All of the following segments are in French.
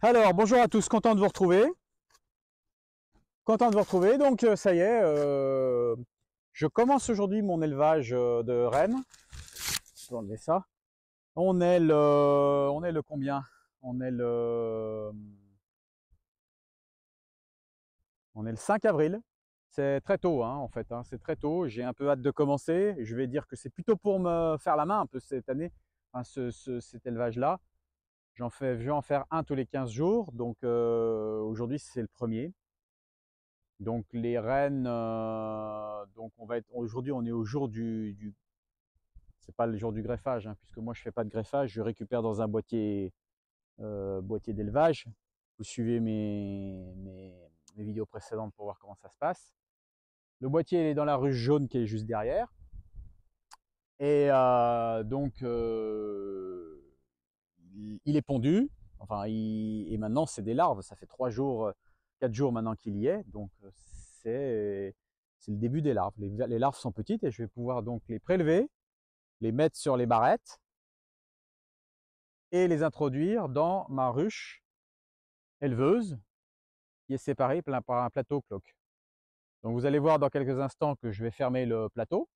Alors, bonjour à tous, content de vous retrouver. Content de vous retrouver. Donc, ça y est, je commence aujourd'hui mon élevage de rennes. Je vais enlever ça. On est le combien? On est le, on est le 5 avril. C'est très tôt, hein, en fait. Hein, c'est très tôt. J'ai un peu hâte de commencer. Je vais dire que c'est plutôt pour me faire la main un peu cette année, enfin, cet élevage-là. Je vais en faire un tous les 15 jours. Donc, aujourd'hui, c'est le premier. Donc les rennes, donc on va être aujourd'hui, on est au jour c'est pas le jour du greffage, hein, puisque moi je fais pas de greffage, je récupère dans un boîtier d'élevage. Vous suivez mes vidéos précédentes pour voir comment ça se passe. Le boîtier il est dans la ruche jaune qui est juste derrière, et donc il est pondu. Enfin, et maintenant c'est des larves. Ça fait 3 jours, 4 jours maintenant qu'il y est, donc c'est le début des larves. Les larves sont petites et je vais pouvoir donc les prélever, les mettre sur les barrettes et les introduire dans ma ruche éleveuse qui est séparée par un plateau cloque. Donc vous allez voir dans quelques instants que je vais fermer le plateau,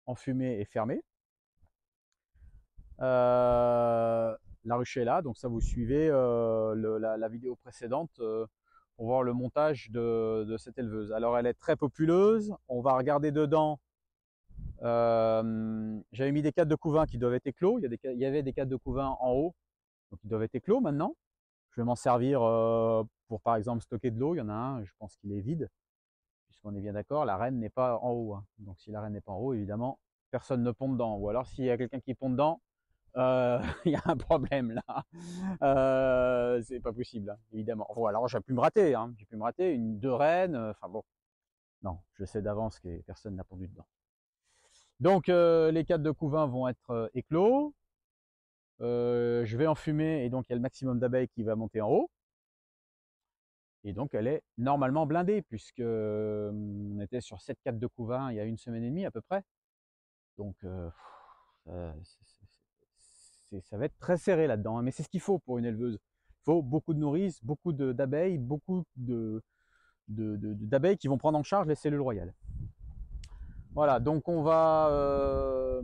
enfumé et fermé. La ruche est là, donc ça vous suivez la vidéo précédente pour voir le montage de cette éleveuse. Alors elle est très populeuse, on va regarder dedans. J'avais mis des cadres de couvain qui doivent être éclos. Il y avait des cadres de couvain en haut, donc ils doivent être éclos maintenant. Je vais m'en servir pour par exemple stocker de l'eau. Il y en a un, je pense qu'il est vide, puisqu'on est bien d'accord, la reine n'est pas en haut. Hein. Donc si la reine n'est pas en haut, évidemment, personne ne pond dedans. Ou alors s'il y a quelqu'un qui pond dedans, il y a un problème là. C'est pas possible, hein, évidemment. Bon, alors j'ai pu me rater, hein. J'ai pu me rater, deux reines, enfin bon. Non, je sais d'avance que personne n'a pondu dedans. Donc les cadres de couvain vont être éclos. Je vais enfumer et donc il y a le maximum d'abeilles qui va monter en haut. Et donc elle est normalement blindée puisque on était sur 7 cadres de couvain il y a une semaine et demie à peu près. Donc ça va être très serré là-dedans, hein. Mais c'est ce qu'il faut pour une éleveuse. Il faut beaucoup de nourrice, beaucoup d'abeilles, beaucoup d'abeilles qui vont prendre en charge les cellules royales. Voilà, donc on va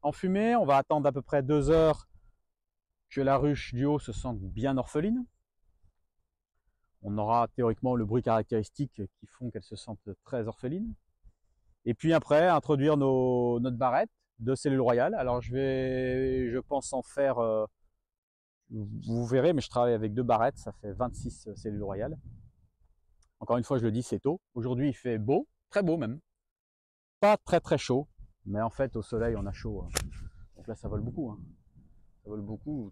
enfumer, on va attendre à peu près 2 heures que la ruche du haut se sente bien orpheline. On aura théoriquement le bruit caractéristique qui font qu'elle se sente très orpheline. Et puis après, introduire notre barrette de cellules royales. Alors je pense en faire, vous verrez, mais je travaille avec 2 barrettes, ça fait 26 cellules royales. Encore une fois, je le dis, c'est tôt. Aujourd'hui, il fait beau, très beau même. Pas très très chaud, mais en fait, au soleil, on a chaud. Donc là, ça vole beaucoup. Hein. Ça vole beaucoup.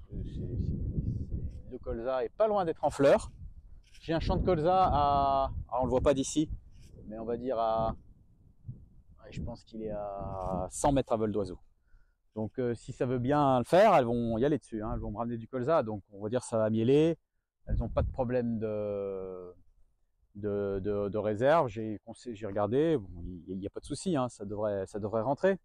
Le colza est pas loin d'être en fleurs. J'ai un champ de colza on le voit pas d'ici, mais on va dire je pense qu'il est à 100 mètres à vol d'oiseau. Donc si ça veut bien le faire, elles vont y aller dessus, hein. Elles vont me ramener du colza, donc on va dire ça va mieler. Elles n'ont pas de problème de réserve. J'ai regardé, bon, il n'y a pas de souci, hein. Ça devrait rentrer.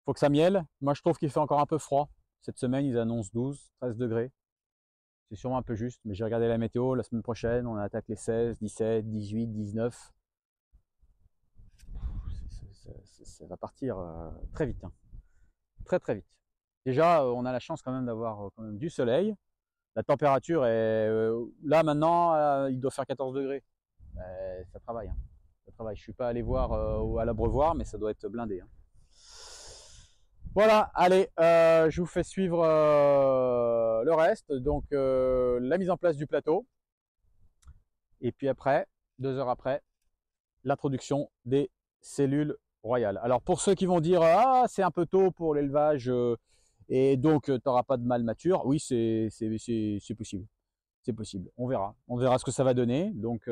Faut que ça miele. Moi je trouve qu'il fait encore un peu froid. Cette semaine ils annoncent 12, 13 degrés. C'est sûrement un peu juste, mais j'ai regardé la météo, la semaine prochaine, on attaque les 16, 17, 18, 19. Ça va partir très vite, hein. Très très vite. Déjà, on a la chance quand même d'avoir quand même du soleil. La température est là maintenant, il doit faire 14 degrés. Ça travaille, hein. Ça travaille. Je suis pas allé voir à l'abreuvoir, mais ça doit être blindé, hein. Voilà, allez, je vous fais suivre le reste. Donc la mise en place du plateau. Et puis après, 2 heures après, l'introduction des cellules royales. Alors pour ceux qui vont dire ah c'est un peu tôt pour l'élevage et donc tu n'auras pas de mâle mature, oui c'est possible, c'est possible. On verra ce que ça va donner. Donc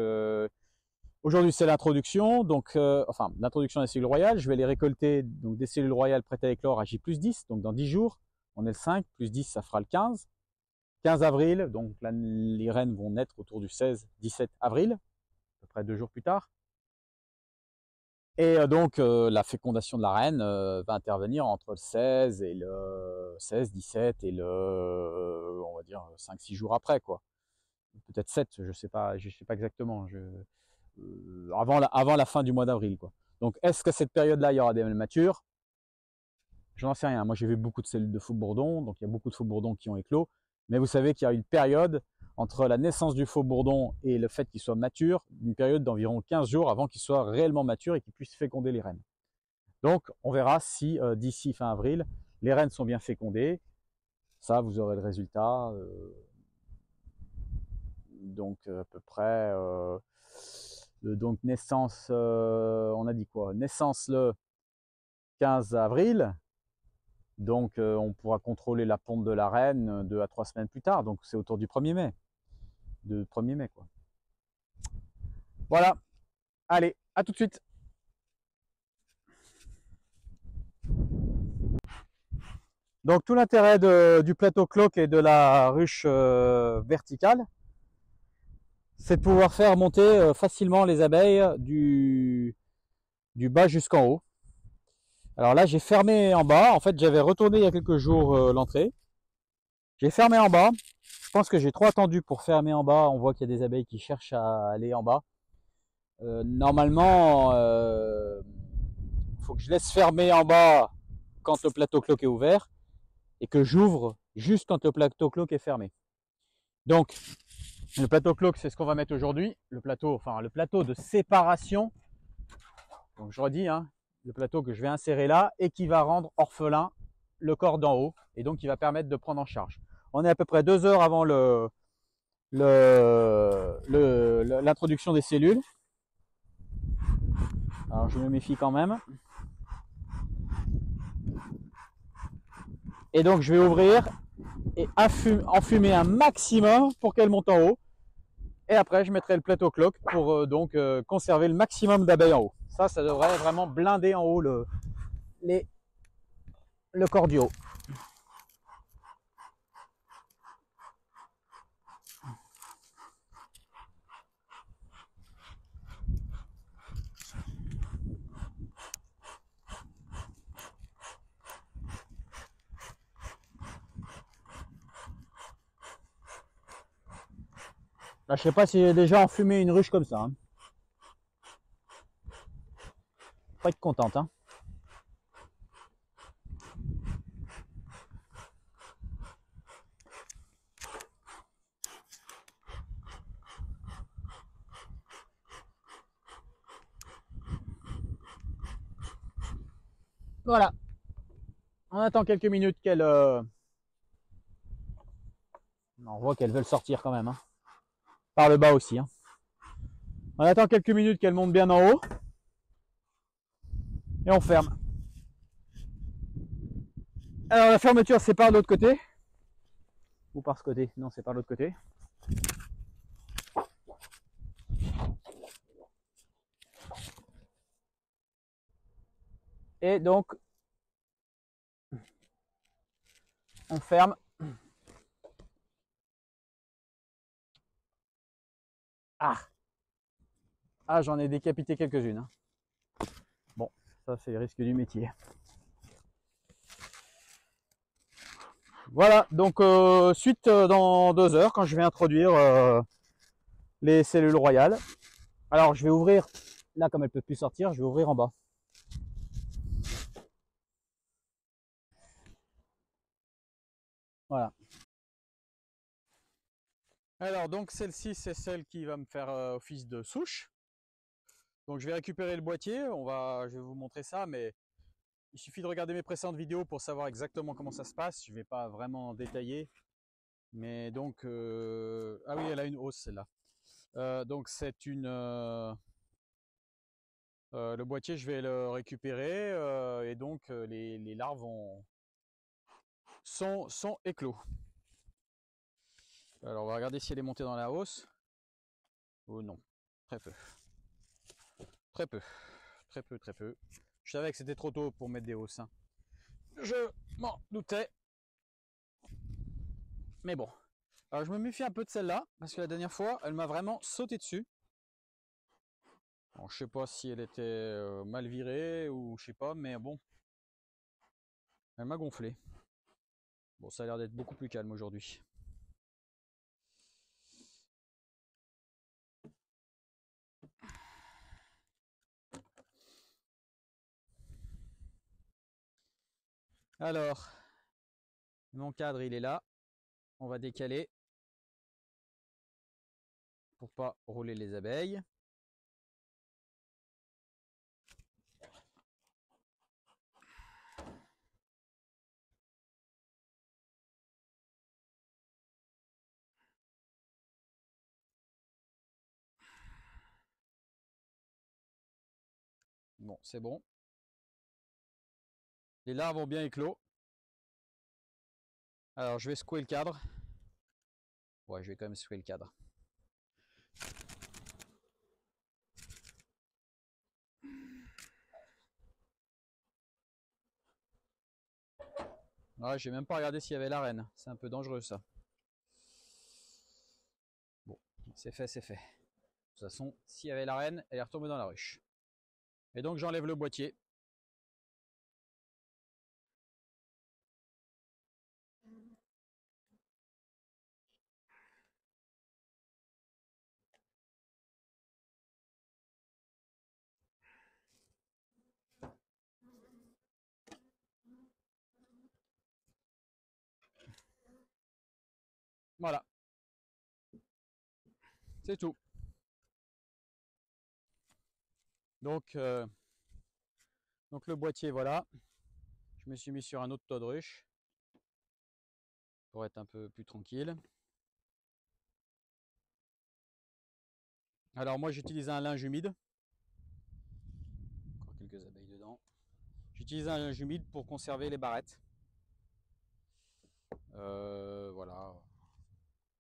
aujourd'hui c'est l'introduction, donc enfin l'introduction des cellules royales. Je vais les récolter donc des cellules royales prêtes à éclore à J+10, donc dans 10 jours. On est le 5 plus 10 ça fera le 15. 15 avril, donc là, les reines vont naître autour du 16-17 avril, à peu près 2 jours plus tard. Et donc la fécondation de la reine va intervenir entre le 16 et le 16, 17 et le on va dire 5-6 jours après quoi. Peut-être 7, je sais pas exactement. Avant la fin du mois d'avril quoi. Donc est-ce que cette période-là il y aura des mâles matures? Je n'en sais rien. Moi j'ai vu beaucoup de cellules de faux bourdons, donc il y a beaucoup de faux bourdons qui ont éclos. Mais vous savez qu'il y a une période entre la naissance du faux bourdon et le fait qu'il soit mature, une période d'environ 15 jours avant qu'il soit réellement mature et qu'il puisse féconder les reines. Donc on verra si d'ici fin avril, les reines sont bien fécondées. Ça, vous aurez le résultat. Donc à peu près, donc naissance, on a dit quoi? Naissance le 15 avril. Donc on pourra contrôler la ponte de la reine 2 à 3 semaines plus tard. Donc c'est autour du 1er mai. De 1er mai quoi. Voilà. Allez, à tout de suite. Donc tout l'intérêt du plateau cloque et de la ruche verticale, c'est de pouvoir faire monter facilement les abeilles du bas jusqu'en haut. Alors là j'ai fermé en bas, en fait j'avais retourné il y a quelques jours l'entrée. J'ai fermé en bas, je pense que j'ai trop attendu pour fermer en bas, on voit qu'il y a des abeilles qui cherchent à aller en bas. Normalement, faut que je laisse fermer en bas quand le plateau cloque est ouvert et que j'ouvre juste quand le plateau cloque est fermé. Donc, le plateau cloque, c'est ce qu'on va mettre aujourd'hui. Le plateau de séparation. Donc, je redis, hein, le plateau que je vais insérer là et qui va rendre orphelin le corps d'en haut et donc qui va permettre de prendre en charge. On est à peu près 2 heures avant l'introduction des cellules. Alors, je me méfie quand même. Et donc, je vais ouvrir et enfumer un maximum pour qu'elle monte en haut. Et après, je mettrai le plateau cloque pour conserver le maximum d'abeilles en haut. Ça devrait vraiment blinder en haut le corps du haut. Là, je sais pas si j'ai déjà enfumé une ruche comme ça. Hein. Pas être contente. Hein. Voilà. On attend quelques minutes qu'elles... On voit qu'elles veulent sortir quand même. Hein. Par le bas aussi. Hein. On attend quelques minutes qu'elles montent bien en haut. Et on ferme. Alors la fermeture, c'est par l'autre côté. Ou par ce côté? Non, c'est par l'autre côté. Et donc, on ferme. Ah, j'en ai décapité quelques-unes. Hein. Bon, ça c'est le risque du métier. Voilà, donc suite dans 2 heures quand je vais introduire les cellules royales. Alors je vais ouvrir, là comme elle ne peut plus sortir, je vais ouvrir en bas. Voilà. Alors donc celle-ci c'est celle qui va me faire office de souche. Donc je vais récupérer le boîtier, je vais vous montrer ça, mais il suffit de regarder mes précédentes vidéos pour savoir exactement comment ça se passe. Je ne vais pas vraiment détailler. Mais donc, ah oui, elle a une hausse celle-là. Donc c'est une... le boîtier, je vais le récupérer et donc les larves sont éclos. Alors on va regarder si elle est montée dans la hausse. Oh non, très peu. Très peu. Très peu, très peu. Je savais que c'était trop tôt pour mettre des hausses. Hein. Je m'en doutais. Mais bon. Alors je me méfie un peu de celle-là, parce que la dernière fois, elle m'a vraiment sauté dessus. Alors, je sais pas si elle était mal virée ou je sais pas, mais bon, elle m'a gonflé. Bon, ça a l'air d'être beaucoup plus calme aujourd'hui. Alors, mon cadre il est là. On va décaler pour pas rouler les abeilles. Bon, c'est bon. Les larves ont bien éclos. Alors, je vais secouer le cadre. Ouais, je vais quand même secouer le cadre. Ouais, j'ai même pas regardé s'il y avait la reine. C'est un peu dangereux ça. Bon, c'est fait, c'est fait. De toute façon, s'il y avait la reine, elle est retombée dans la ruche. Et donc j'enlève le boîtier. Voilà, c'est tout. Donc le boîtier, voilà. Je me suis mis sur un autre toit de ruche pour être un peu plus tranquille. Alors moi j'utilise un linge humide. Encore quelques abeilles dedans. J'utilise un linge humide pour conserver les barrettes. Voilà,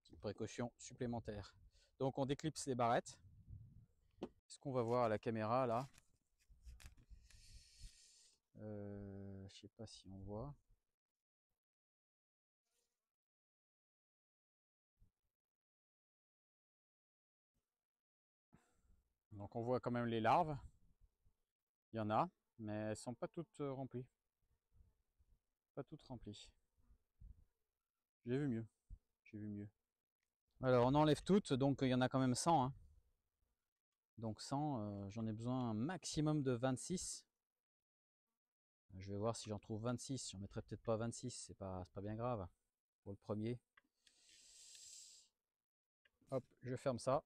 petite précaution supplémentaire. Donc on déclipse les barrettes. Est-ce qu'on va voir à la caméra là? Je sais pas si on voit. Donc on voit quand même les larves. Il y en a, mais elles sont pas toutes remplies. Pas toutes remplies. J'ai vu mieux. J'ai vu mieux. Alors on enlève toutes, donc il y en a quand même 100. Hein. Donc 100, j'en ai besoin un maximum de 26. Je vais voir si j'en trouve 26. J'en mettrai peut-être pas 26, c'est pas bien grave. Pour le premier. Hop, je ferme ça.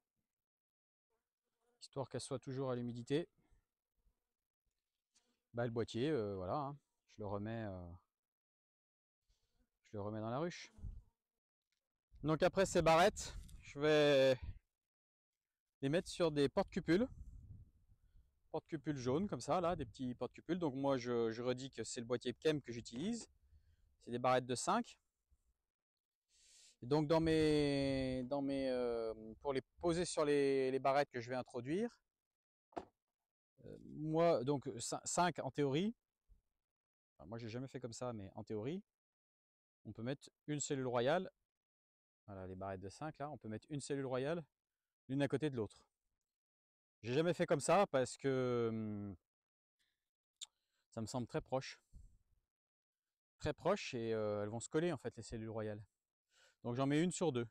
Histoire qu'elle soit toujours à l'humidité. Bah, le boîtier, voilà, hein. Je le remets dans la ruche. Donc après ces barrettes, je vais les mettre sur des porte-cupules. Porte-cupules jaunes comme ça, là, des petits porte-cupules. Donc moi je redis que c'est le boîtier KEM que j'utilise. C'est des barrettes de 5. Et donc pour les poser sur les barrettes que je vais introduire, moi donc 5 en théorie. Enfin, moi j'ai jamais fait comme ça, mais en théorie, on peut mettre une cellule royale. Voilà les barrettes de 5 là, on peut mettre une cellule royale l'une à côté de l'autre. J'ai jamais fait comme ça parce que ça me semble très proche. Très proche et elles vont se coller en fait les cellules royales. Donc j'en mets une sur deux.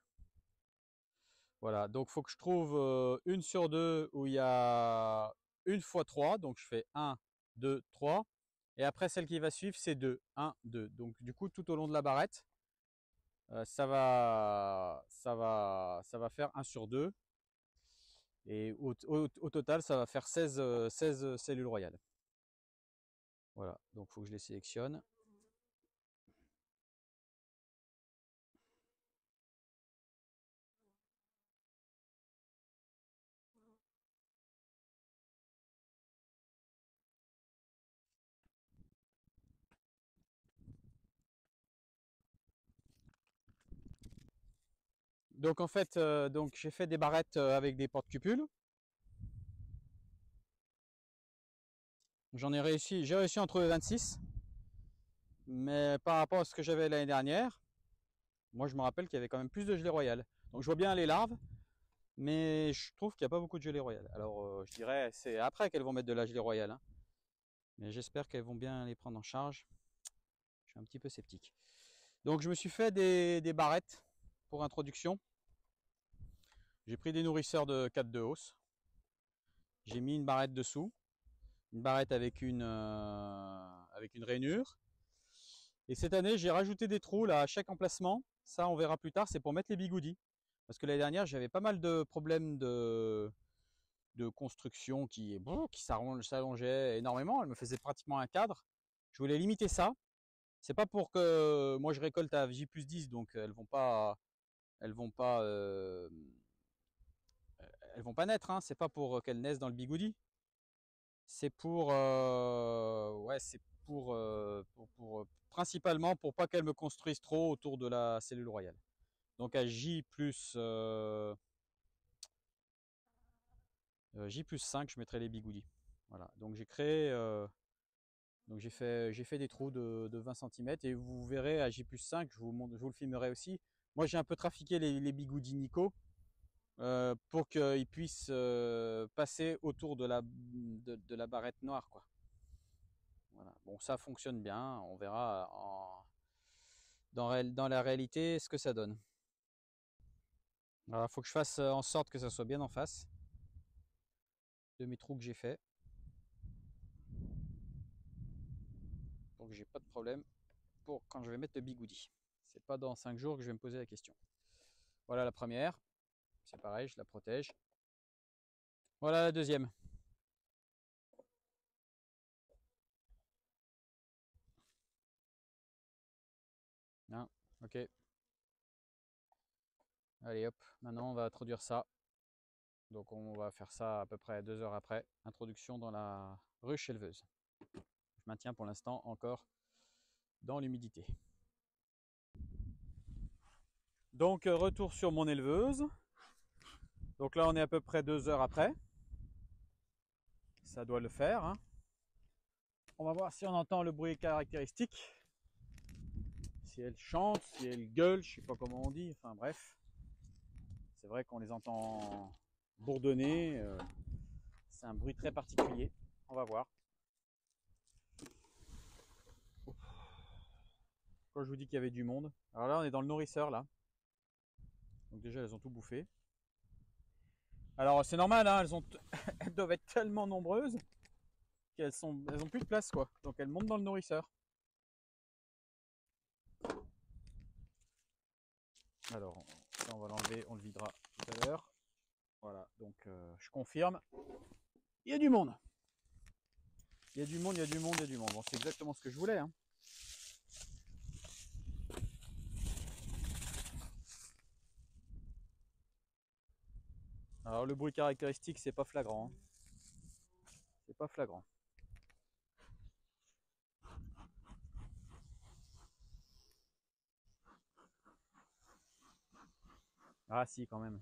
Voilà, donc il faut que je trouve une sur deux où il y a une fois 3, donc je fais 1, 2, 3. Et après celle qui va suivre c'est 2, 1, 2. Donc du coup tout au long de la barrette, ça va faire 1 sur 2. Et au total ça va faire 16 cellules royales. Voilà, donc il faut que je les sélectionne. Donc en fait, j'ai fait des barrettes avec des porte-cupules. J'ai réussi à en trouver 26. Mais par rapport à ce que j'avais l'année dernière, moi je me rappelle qu'il y avait quand même plus de gelée royale. Donc je vois bien les larves. Mais je trouve qu'il n'y a pas beaucoup de gelée royale. Alors je dirais c'est après qu'elles vont mettre de la gelée royale, hein. Mais j'espère qu'elles vont bien les prendre en charge. Je suis un petit peu sceptique. Donc je me suis fait des barrettes pour introduction. J'ai pris des nourrisseurs de 4 de hausse. J'ai mis une barrette dessous. Une barrette avec une rainure. Et cette année, j'ai rajouté des trous là à chaque emplacement. Ça, on verra plus tard, c'est pour mettre les bigoudis. Parce que l'année dernière, j'avais pas mal de problèmes de construction qui s'allongeait énormément. Elle me faisait pratiquement un cadre. Je voulais limiter ça. C'est pas pour que moi je récolte à J+10, donc elles vont pas, elles vont pas naître. Hein. C'est pas pour qu'elles naissent dans le bigoudi. C'est pour, ouais, c'est principalement pour pas qu'elles me construisent trop autour de la cellule royale. Donc à J+5, je mettrai les bigoudis. Voilà. Donc j'ai créé, donc j'ai fait des trous de 20 cm et vous verrez à J+5, je vous le filmerai aussi. Moi j'ai un peu trafiqué les bigoudis Nico pour qu'ils puissent passer autour de la barrette noire, quoi. Voilà. Bon, ça fonctionne bien. On verra dans la réalité ce que ça donne. Alors, il faut que je fasse en sorte que ça soit bien en face de mes trous que j'ai fait. Pour que j'ai pas de problème pour quand je vais mettre le bigoudi. C'est pas dans 5 jours que je vais me poser la question. Voilà la première. C'est pareil, je la protège. Voilà la deuxième. Hein, ok. Allez hop, maintenant on va introduire ça. Donc on va faire ça à peu près 2 heures après. Introduction dans la ruche éleveuse. Je maintiens pour l'instant encore dans l'humidité. Donc retour sur mon éleveuse. Donc là on est à peu près 2 heures après. Ça doit le faire, hein. On va voir si on entend le bruit caractéristique. Si elle chante, si elle gueule, je sais pas comment on dit, enfin bref. C'est vrai qu'on les entend bourdonner. C'est un bruit très particulier. On va voir. Quand je vous dis qu'il y avait du monde. Alors là on est dans le nourrisseur là. Donc déjà elles ont tout bouffé. Alors c'est normal, hein, elles doivent être tellement nombreuses qu'elles ont plus de place, quoi. Donc elles montent dans le nourrisseur. Alors ça on va l'enlever, on le videra tout à l'heure. Voilà, donc je confirme. Il y a du monde. Il y a du monde, il y a du monde, il y a du monde. Bon, c'est exactement ce que je voulais, hein. Alors le bruit caractéristique, c'est pas flagrant, hein. C'est pas flagrant. Ah si, quand même.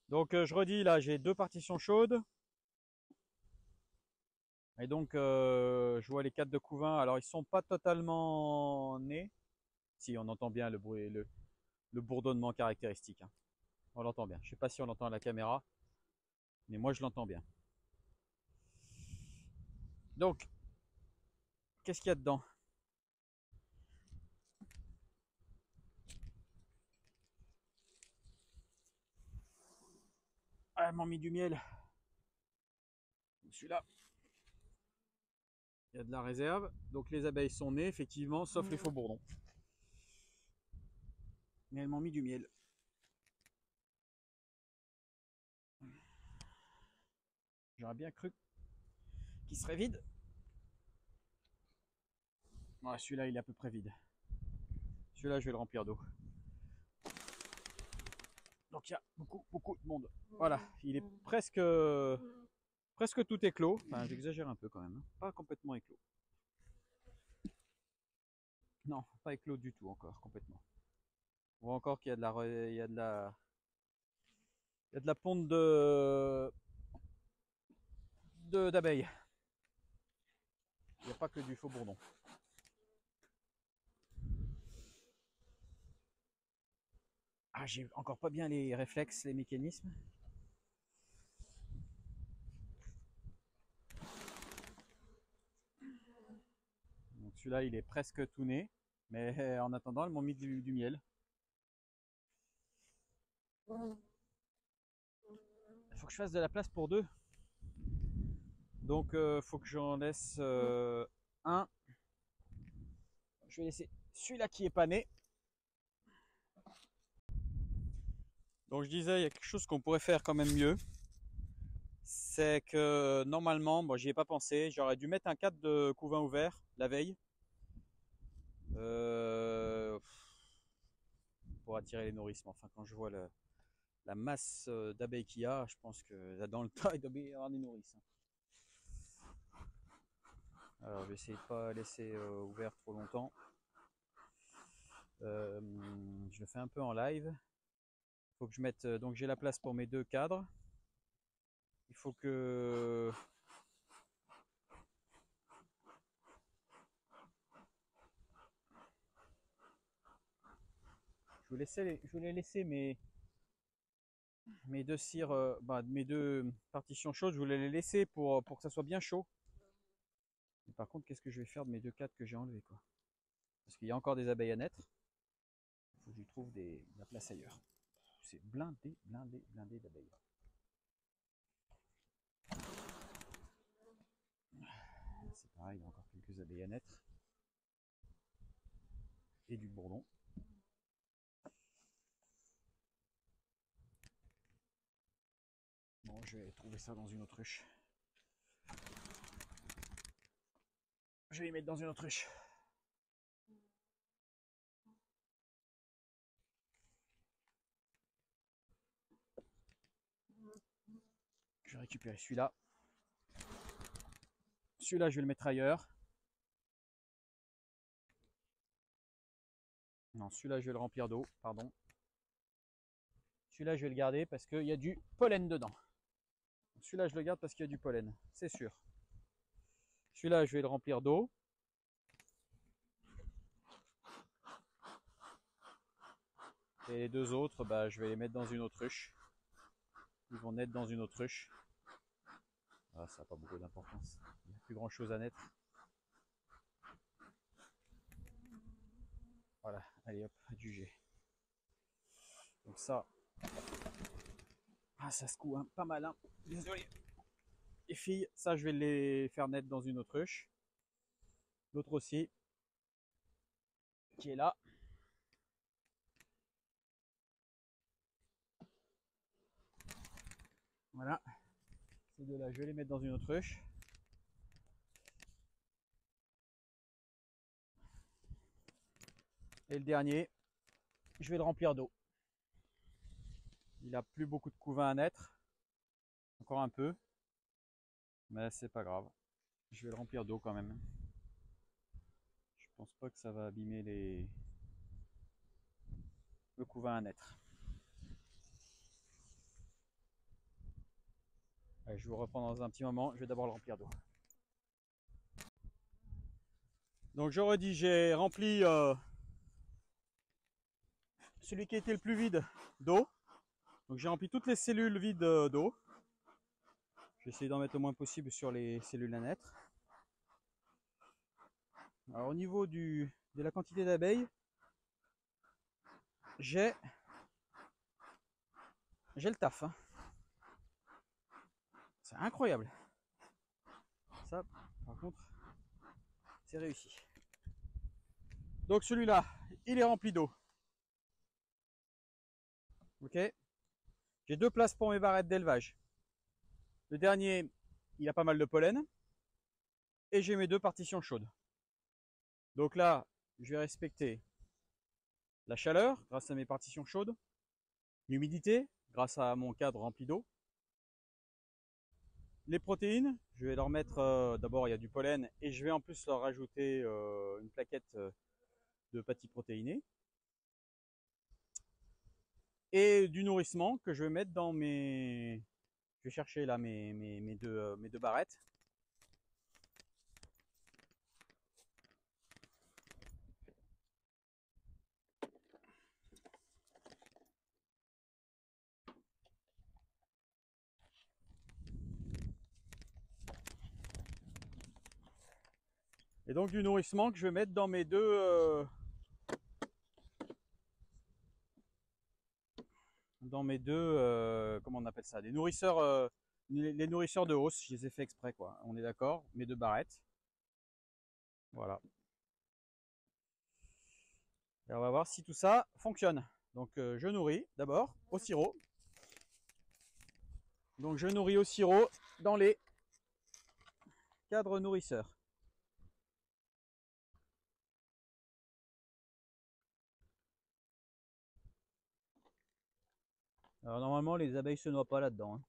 Donc je redis, là j'ai 2 partitions chaudes. Et donc je vois les 4 de couvain. Alors ils sont pas totalement nés. Si, on entend bien le bruit, le bourdonnement caractéristique, hein. On l'entend bien. Je sais pas si on l'entend à la caméra, mais moi je l'entends bien. Donc, qu'est-ce qu'il y a dedans? Ah, elles m'ont mis du miel. Celui-là. Il y a de la réserve. Donc les abeilles sont nées, effectivement, sauf les faux bourdons. Mais elles m'ont mis du miel. J'aurais bien cru qu'il serait vide. Ouais, celui-là, il est à peu près vide. Celui-là, je vais le remplir d'eau. Donc il y a beaucoup de monde. Voilà, il est presque tout éclos. Enfin, j'exagère un peu quand même, hein. Pas complètement éclos. Non, pas éclos du tout encore, complètement. On voit encore qu'il y a de la ponte d'abeilles. Il n'y a pas que du faux bourdon. Ah, j'ai encore pas bien les réflexes, les mécanismes. Donc celui-là, il est presque tout né. Mais en attendant, ils m'ont mis du miel. Il faut que je fasse de la place pour deux. Donc faut que j'en laisse un. Je vais laisser celui-là qui est pas né. Donc je disais, il y a quelque chose qu'on pourrait faire quand même mieux. C'est que normalement, bon, j'y ai pas pensé, j'aurais dû mettre un cadre de couvain ouvert la veille. Pour attirer les nourrissements. Enfin, quand je vois la masse d'abeilles qu'il y a, je pense que dans le tas, il doit y avoir des nourrices. Alors, je vais essayer de ne pas laisser ouvert trop longtemps. Je le fais un peu en live. Il faut que je mette. Donc, j'ai la place pour mes deux cadres. Il faut que. Je voulais laisser mes deux cires, mes deux partitions chaudes, je voulais les laisser pour que ça soit bien chaud. Mais par contre, qu'est-ce que je vais faire de mes deux cadres que j'ai enlevés, quoi? Parce qu'il y a encore des abeilles à naître. Il faut que je lui trouve de la place ailleurs. C'est blindé, blindé, blindé d'abeilles. C'est pareil, il y a encore quelques abeilles à naître. Et du bourdon. Bon, je vais trouver ça dans une autruche. Je vais les mettre dans une autruche. Je vais récupérer celui-là. Celui-là, je vais le mettre ailleurs. Non, celui-là, je vais le remplir d'eau, pardon. Celui-là, je vais le garder parce qu'il y a du pollen dedans. Celui-là, je le garde parce qu'il y a du pollen, c'est sûr. Celui-là, je vais le remplir d'eau. Et les deux autres, bah, je vais les mettre dans une autruche. Ils vont naître dans une autruche. Ah, ça n'a pas beaucoup d'importance. Il n'y a plus grand chose à naître. Voilà, allez hop, du jet. Donc ça. Ah, ça secoue hein, pas mal. Hein. Désolé. Les filles, ça, je vais les faire naître dans une autruche. L'autre aussi. Qui est là. Voilà. Ces deux-là, je vais les mettre dans une autruche. Et le dernier, je vais le remplir d'eau. Il n'a plus beaucoup de couvain à naître. Encore un peu. Mais c'est pas grave. Je vais le remplir d'eau quand même. Je pense pas que ça va abîmer le couvain à naître. Allez, je vous reprends dans un petit moment. Je vais d'abord le remplir d'eau. Donc je redis, j'ai rempli celui qui était le plus vide d'eau. Donc j'ai rempli toutes les cellules vides d'eau. Je vais essayer d'en mettre le moins possible sur les cellules à naître. Alors au niveau de la quantité d'abeilles, j'ai le taf. Hein. C'est incroyable. Ça, par contre, c'est réussi. Donc celui-là, il est rempli d'eau. Ok. J'ai deux places pour mes barrettes d'élevage. Le dernier, il a pas mal de pollen. Et j'ai mes deux partitions chaudes. Donc là, je vais respecter la chaleur grâce à mes partitions chaudes, l'humidité grâce à mon cadre rempli d'eau, les protéines, je vais leur mettre, d'abord il y a du pollen et je vais en plus leur rajouter une plaquette de pâtis protéinés et du nourrissement que je vais mettre dans mes... Je vais chercher là mes deux barrettes. Et donc du nourrissement que je vais mettre dans mes comment on appelle ça, des nourrisseurs, les nourrisseurs de hausse, je les ai fait exprès quoi, on est d'accord, mes 2 barrettes. Voilà. Et on va voir si tout ça fonctionne. Donc je nourris d'abord au sirop. Donc je nourris au sirop dans les cadres nourrisseurs. Alors normalement les abeilles se noient pas là-dedans, hein.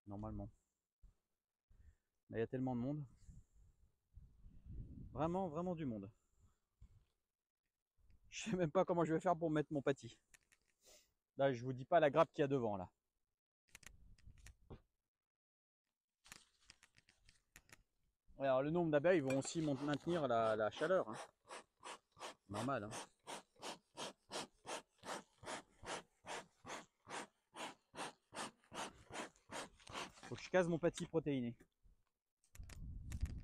Normalement. Mais il y a tellement de monde. Vraiment, vraiment du monde. Je sais même pas comment je vais faire pour mettre mon pâtis. Là, je vous dis pas la grappe qu'il y a devant là. Alors le nombre d'abeilles vont aussi maintenir la chaleur, hein. Normal, hein. Faut que je case mon pâtis protéiné.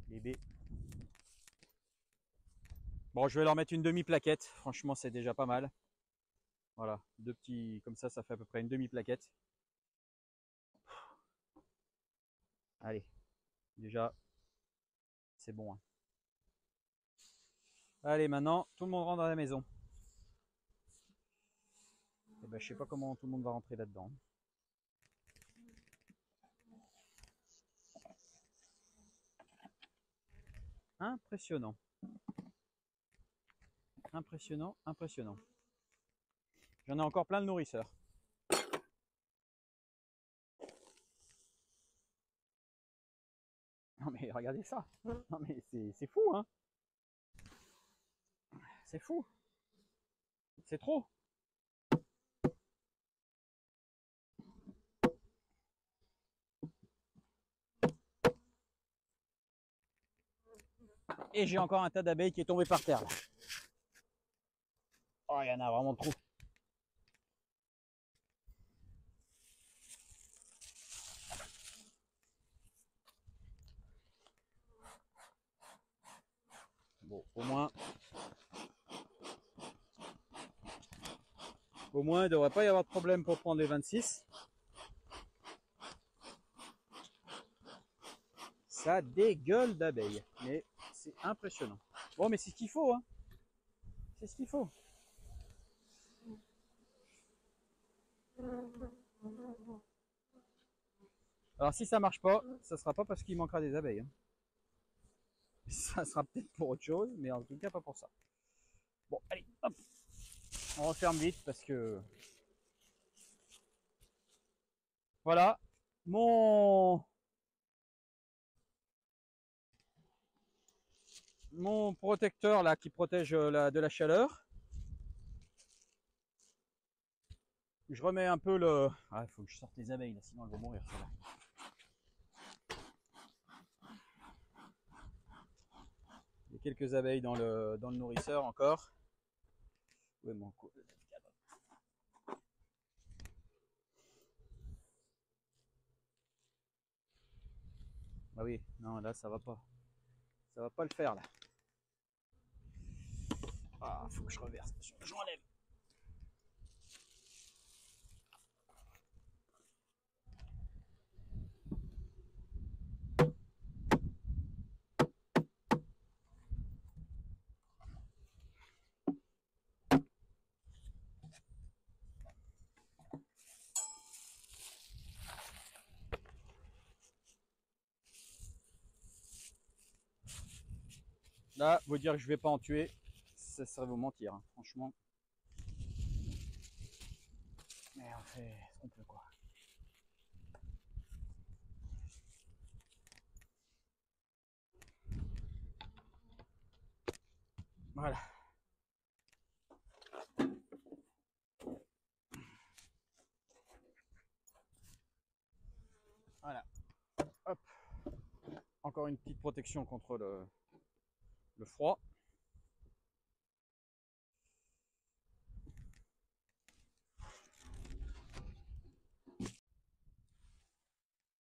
Bébé. Bon, je vais leur mettre une demi-plaquette. Franchement, c'est déjà pas mal. Voilà, 2 petits comme ça fait à peu près une demi-plaquette. Allez, déjà, c'est bon, hein. Allez, maintenant, tout le monde rentre dans la maison. Et ben, je sais pas comment tout le monde va rentrer là-dedans. Impressionnant. Impressionnant, impressionnant. J'en ai encore plein de nourrisseurs. Non mais regardez ça. Non mais c'est fou, hein. C'est fou. C'est trop. Et j'ai encore un tas d'abeilles qui est tombé par terre là. Oh, il y en a vraiment trop. Bon, au moins, il ne devrait pas y avoir de problème pour prendre les 26. Ça dégueule d'abeilles, mais c'est impressionnant. Bon, mais c'est ce qu'il faut, hein. C'est ce qu'il faut. Alors si ça marche pas, ça sera pas parce qu'il manquera des abeilles, hein. Ça sera peut-être pour autre chose, mais en tout cas pas pour ça. Bon, allez, hop. On referme vite parce que voilà mon protecteur là qui protège de la chaleur. Je remets un peu le. Ah, il faut que je sorte les abeilles là, sinon elles vont mourir. Il y a quelques abeilles dans le nourrisseur encore. Où est mon cadre? Ah oui, non là ça va pas. Ça va pas le faire là. Ah, faut que je reverse. Je relève. Là, vous dire que je vais pas en tuer, ça serait vous mentir, hein, franchement. Mais on fait ce qu'on peut quoi. Voilà. Voilà. Hop. Encore une petite protection contre le froid.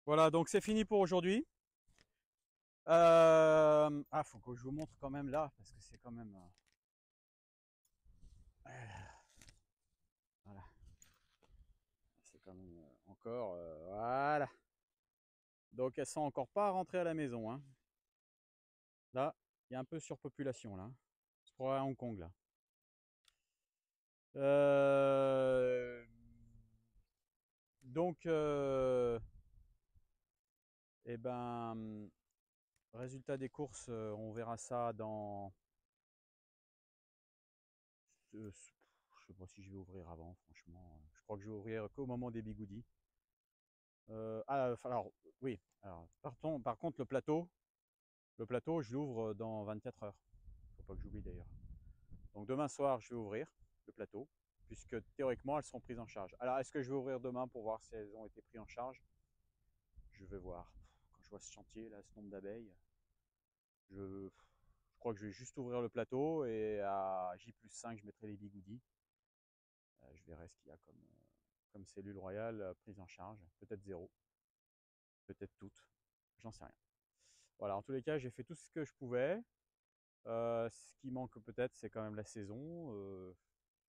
Voilà, donc c'est fini pour aujourd'hui. Faut que je vous montre quand même là, parce que c'est quand même... voilà. C'est quand même encore... voilà. Donc elles sont encore pas rentrées à la maison. Hein. Là, il y a un peu de surpopulation là. C'est pour à Hong Kong là. Euh, donc, eh ben, résultat des courses, on verra ça dans... je sais pas si je vais ouvrir avant, franchement. Je crois que je vais ouvrir qu'au moment des bigoudis. Alors, oui. Alors, par contre, le plateau, je l'ouvre dans 24 heures. Faut pas que j'oublie d'ailleurs. Donc demain soir, je vais ouvrir le plateau, puisque théoriquement, elles seront prises en charge. Alors, est-ce que je vais ouvrir demain pour voir si elles ont été prises en charge? Je vais voir. Quand je vois ce chantier, là, ce nombre d'abeilles, je crois que je vais juste ouvrir le plateau et à J+5, je mettrai les bigoudis. Je verrai ce qu'il y a comme cellule royale prise en charge. Peut-être zéro, peut-être toutes. J'en sais rien. Voilà, en tous les cas, j'ai fait tout ce que je pouvais. Ce qui manque peut-être, c'est quand même la saison.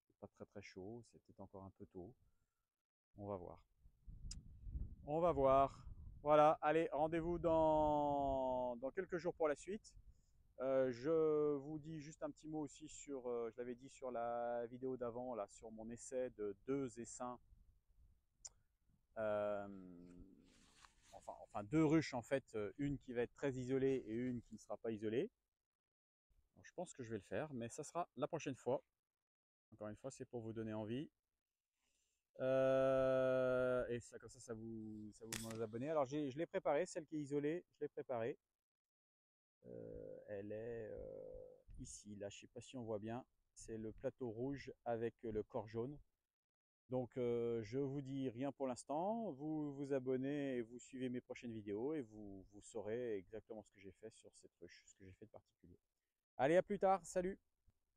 C'est pas très très chaud, c'est peut-être encore un peu tôt. On va voir. On va voir. Voilà, allez, rendez-vous dans quelques jours pour la suite. Je vous dis juste un petit mot aussi sur, je l'avais dit sur la vidéo d'avant, là, sur mon essai de 2 essaims. Enfin, 2 ruches en fait, une qui va être très isolée et une qui ne sera pas isolée. Alors, je pense que je vais le faire, mais ça sera la prochaine fois. Encore une fois, c'est pour vous donner envie. Et ça, comme ça vous demande d'abonner. Alors, je l'ai préparée, celle qui est isolée, je l'ai préparée. Elle est ici, là, je ne sais pas si on voit bien. C'est le plateau rouge avec le corps jaune. Donc, je vous dis rien pour l'instant. Vous vous abonnez et vous suivez mes prochaines vidéos et vous saurez exactement ce que j'ai fait sur cette ruche, ce que j'ai fait de particulier. Allez, à plus tard, salut!